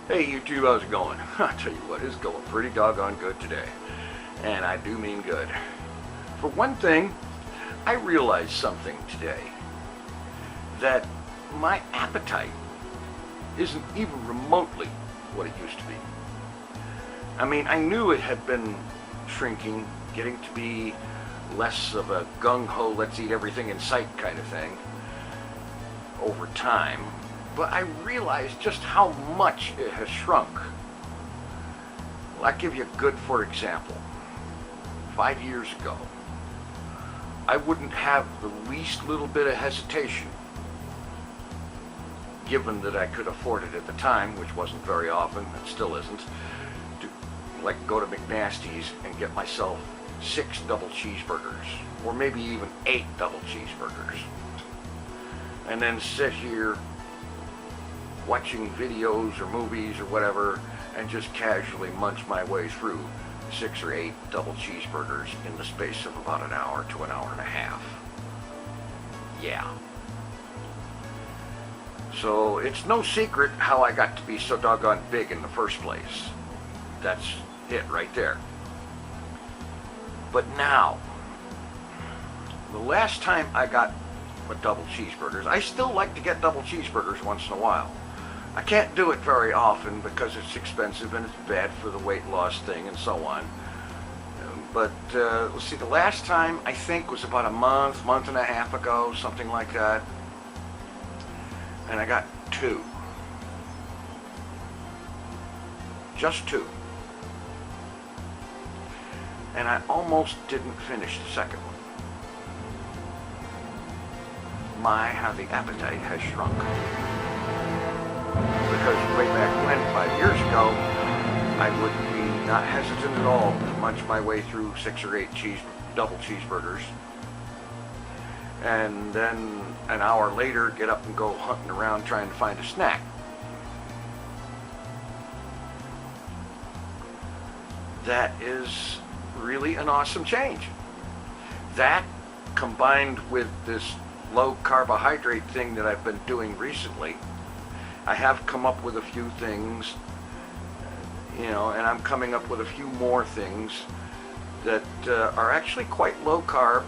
Hey YouTube, how's it going? I'll tell you what, it's going pretty doggone good today. And I do mean good. For one thing, I realized something today. That my appetite isn't even remotely what it used to be. I mean, I knew it had been shrinking, getting to be less of a gung-ho, let's eat everything in sight kind of thing over time. But I realized just how much it has shrunk. Well, I'll give you a good for example. 5 years ago, I wouldn't have the least little bit of hesitation, given that I could afford it at the time, which wasn't very often, and still isn't, to go to McNasty's and get myself 6 double cheeseburgers, or maybe even 8 double cheeseburgers, and then sit here watching videos or movies or whatever and just casually munch my way through 6 or 8 double cheeseburgers in the space of about an hour to an hour and a half. Yeah. So it's no secret how I got to be so doggone big in the first place. That's it right there. But now, the last time I got a double cheeseburgers, I still like to get double cheeseburgers once in a while. I can't do it very often because it's expensive and it's bad for the weight loss thing and so on. But let's see, the last time I think was about a month and a half ago, something like that. And I got 2. Just 2. And I almost didn't finish the second one. My, how the appetite has shrunk. Because way back when, 5 years ago, I would be not hesitant at all to munch my way through 6 or 8 double cheeseburgers, and then an hour later get up and go hunting around trying to find a snack. That is really an awesome change. That, combined with this low carbohydrate thing that I've been doing recently, I have come up with a few things, and I'm coming up with a few more things that are actually quite low carb,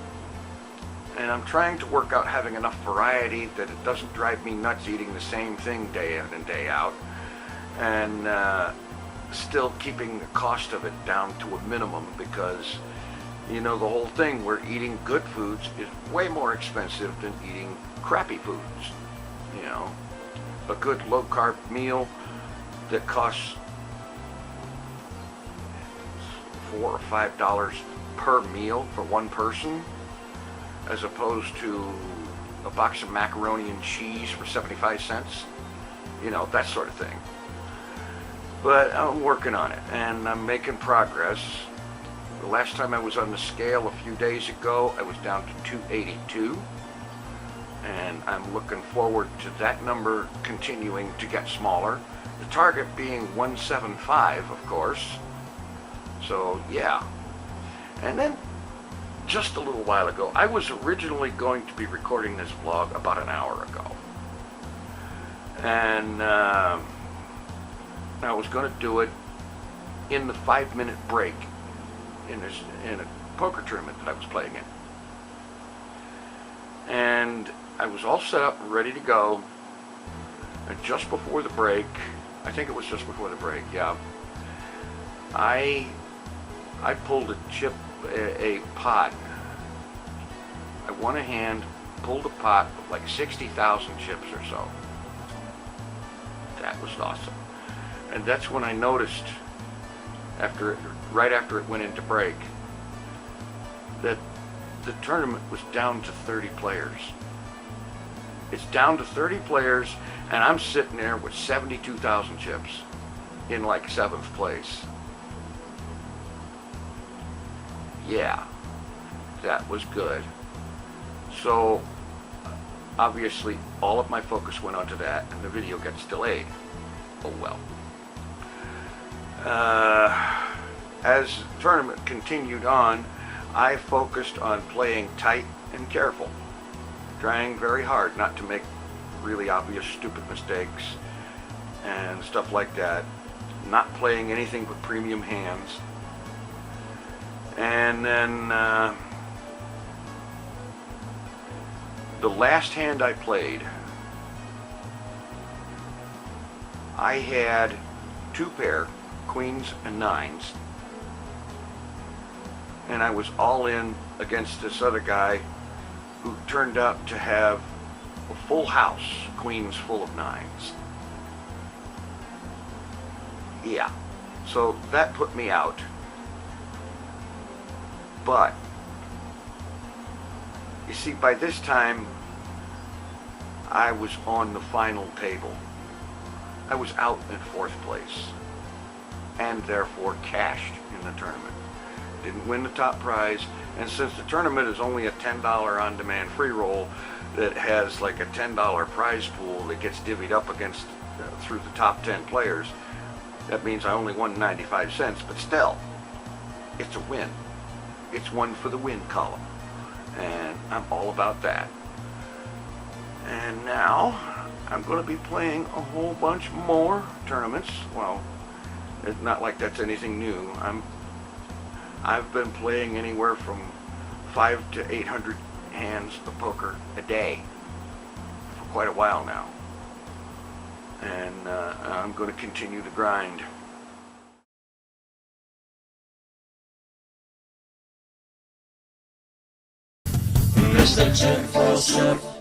and I'm trying to work out having enough variety that it doesn't drive me nuts eating the same thing day in and day out, and still keeping the cost of it down to a minimum, because the whole thing where eating good foods is way more expensive than eating crappy foods. A good low carb meal that costs $4 or $5 per meal for one person, as opposed to a box of macaroni and cheese for 75 cents, that sort of thing. But I'm working on it, and I'm making progress. The last time I was on the scale a few days ago, I was down to 282. And I'm looking forward to that number continuing to get smaller. The target being 175, of course. So, yeah. And then, just a little while ago, I was originally going to be recording this vlog about an hour ago. And I was going to do it in the 5-minute break in a poker tournament that I was playing in. And I was all set up, ready to go, and just before the break, I think it was just before the break, yeah, I pulled a pot. I went ahead, pulled a pot of like 60,000 chips or so. That was awesome. And that's when I noticed, right after it went into break, that the tournament was down to 30 players. It's down to 30 players, and I'm sitting there with 72,000 chips in like 7th place. Yeah, that was good. So, obviously, all of my focus went onto that, and the video gets delayed. Oh well. As the tournament continued on, I focused on playing tight and careful, trying very hard not to make really obvious stupid mistakes, and stuff like that. Not playing anything but premium hands. And then the last hand I played, I had 2 pair, queens and nines, and I was all in against this other guy who turned out to have a full house, queens full of nines. Yeah, so that put me out. But you see, by this time I was on the final table. I was out in 4th place and therefore cashed in the tournament. Didn't win the top prize, and since the tournament is only a $10 on-demand free roll that has like a $10 prize pool that gets divvied up against through the top 10 players, that means I only won 95 cents, but still, it's a win. It's one for the win column, and I'm all about that. And now I'm going to be playing a whole bunch more tournaments. Well, it's not like that's anything new. I've been playing anywhere from 500 to 800 hands of poker a day for quite a while now, and I'm going to continue to grind. It's the TinFoilChef.